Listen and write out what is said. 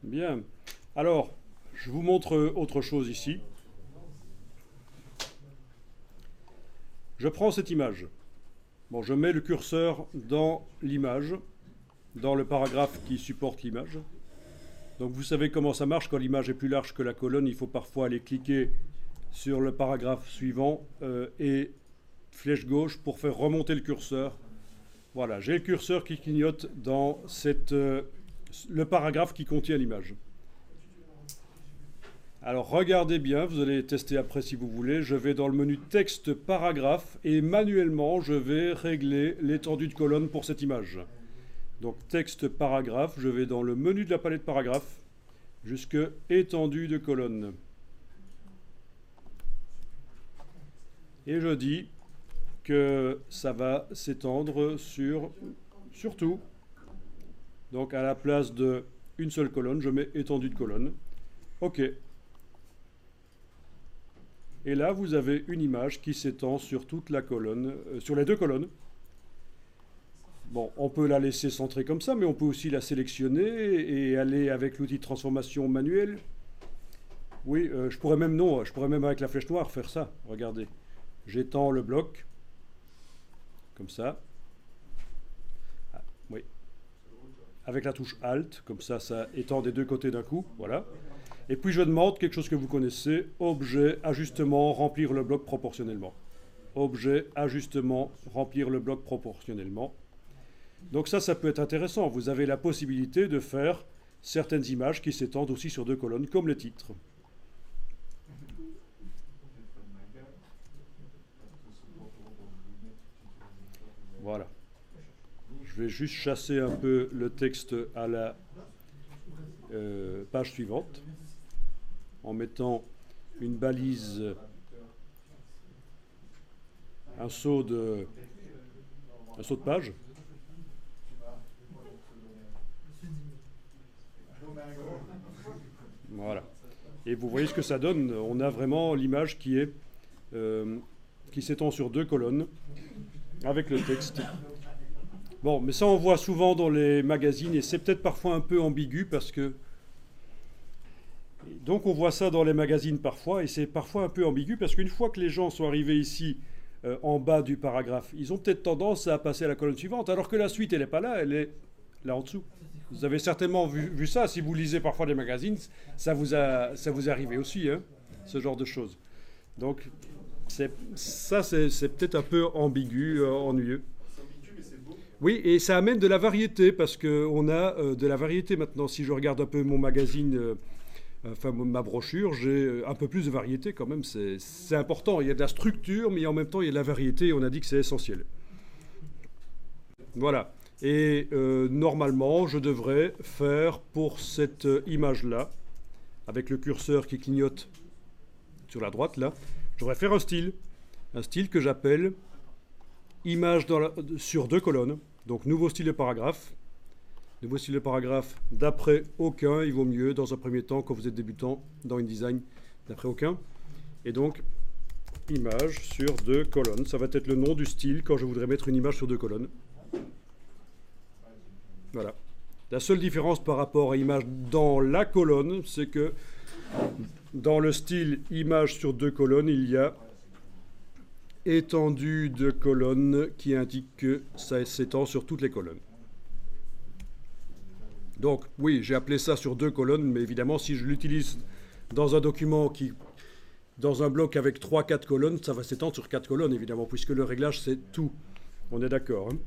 Bien. Alors, je vous montre autre chose ici. Je prends cette image. Bon, je mets le curseur dans l'image, dans le paragraphe qui supporte l'image. Donc vous savez comment ça marche quand l'image est plus large que la colonne. Il faut parfois aller cliquer sur le paragraphe suivant et flèche gauche pour faire remonter le curseur. Voilà, j'ai le curseur qui clignote dans le paragraphe qui contient l'image. Alors regardez bien, vous allez tester après si vous voulez. Je vais dans le menu texte paragraphe et manuellement je vais régler l'étendue de colonne pour cette image. Donc texte paragraphe, je vais dans le menu de la palette paragraphe jusque étendue de colonne. Et je dis que ça va s'étendre sur tout. Donc à la place d'une seule colonne, je mets étendue de colonne. OK. Et là, vous avez une image qui s'étend sur toute la colonne, sur les deux colonnes. Bon, on peut la laisser centrée comme ça, mais on peut aussi la sélectionner et aller avec l'outil de transformation manuelle. Oui, je pourrais même avec la flèche noire faire ça. Regardez, j'étends le bloc, comme ça. Ah, oui. Avec la touche Alt, comme ça, ça étend des deux côtés d'un coup, voilà. Et puis je demande quelque chose que vous connaissez, objet, ajustement, remplir le bloc proportionnellement. Objet, ajustement, remplir le bloc proportionnellement. Donc ça peut être intéressant. Vous avez la possibilité de faire certaines images qui s'étendent aussi sur deux colonnes, comme le titre. Voilà. Je vais juste chasser un peu le texte à la page suivante, en mettant une balise, un saut de page. Voilà. Et vous voyez ce que ça donne. On a vraiment l'image qui s'étend sur deux colonnes avec le texte. Bon, mais ça on voit souvent dans les magazines et c'est peut-être parfois un peu ambigu parce que... Donc on voit ça dans les magazines parfois et c'est parfois un peu ambigu parce qu'une fois que les gens sont arrivés ici en bas du paragraphe, ils ont peut-être tendance à passer à la colonne suivante alors que la suite elle n'est pas là, elle est là en dessous. Vous avez certainement vu ça, si vous lisez parfois des magazines, ça vous est arrivé aussi, hein, ce genre de choses. Donc c'est peut-être un peu ambigu, ennuyeux. Oui, et ça amène de la variété, parce qu'on a de la variété maintenant. Si je regarde un peu mon magazine, ma brochure, j'ai un peu plus de variété quand même. C'est important, il y a de la structure, mais en même temps, il y a de la variété, et on a dit que c'est essentiel. Voilà. Et normalement, je devrais faire pour cette image-là, avec le curseur qui clignote sur la droite, là, je devrais faire un style que j'appelle image sur deux colonnes. Donc nouveau style de paragraphe. Nouveau style de paragraphe d'après aucun. Il vaut mieux dans un premier temps, quand vous êtes débutant dans InDesign, d'après aucun. Et donc image sur deux colonnes. Ça va être le nom du style quand je voudrais mettre une image sur deux colonnes. Voilà. La seule différence par rapport à image dans la colonne, c'est que dans le style image sur deux colonnes, il y a étendue de colonne qui indique que ça s'étend sur toutes les colonnes. Donc oui, j'ai appelé ça sur deux colonnes, mais évidemment si je l'utilise dans un document dans un bloc avec 3-4 colonnes, ça va s'étendre sur 4 colonnes évidemment, puisque le réglage c'est tout. On est d'accord, hein ?